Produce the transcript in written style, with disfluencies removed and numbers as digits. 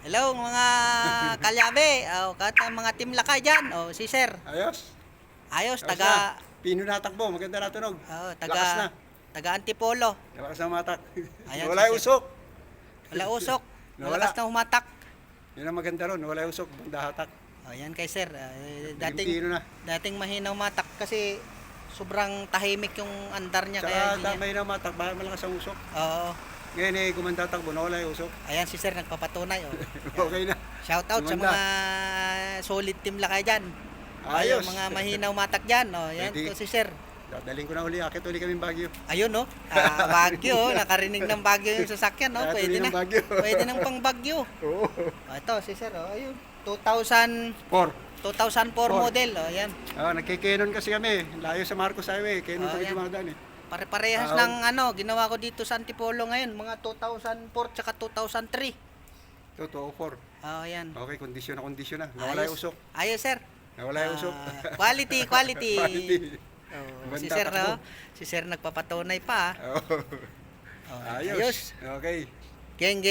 Hello mga kalyabe, mga team lakay dyan. Si Sir. Ayos. Ayos, Ayos taga na. Pino na takbo, maganda na tunog. taga Lakas na. taga Antipolo. Lakas na matak. Ayan, Wala yung si usok. Wala usok. Nawala. Malakas na humatak. Yun ang maganda ron, wala yung usok, banda hatak. Ayan kay Sir. Pino na. Dating mahinaw matak kasi sobrang tahimik yung andar niya kaya Tsaka hindi niya. tamay na matak, bakit malakas ang usok. Oo. Ngayon gumanda takbo, nawala yung usok. Ayan si Sir nagpapatunay. Okay na. Shout out sa Gumanda. mga solid team lakay dyan. Ayos. Mga mahinaw matak dyan. Yan Pwede. to si Sir. Dadaling ko na uli, akit uli kaming Baguio. Ayun no, Baguio, nakarinig ng Baguio yung sasakyan, no? Kaya Pwede tuloy na. ng Baguio. Pwede nang pang Baguio. Oo. Ito si Sir, ayun. 2004 Four. model, yan. Nagkikenon kasi kami, layo sa Marcos Highway, Kenon kami Ayan. dumadaan eh. Pare-parehas ng ginawa ko dito sa Antipolo ngayon, mga 2004 tsaka 2003. Totoo, 4. Yan. Okay, kondisyon na. Nawala yung usok. Ayos, Sir. Nawala yung usok. Quality. Quality. Si Banda Sir, takbo. si Sir nagpapatunay pa. Oo. Ayos. Okay. Geng.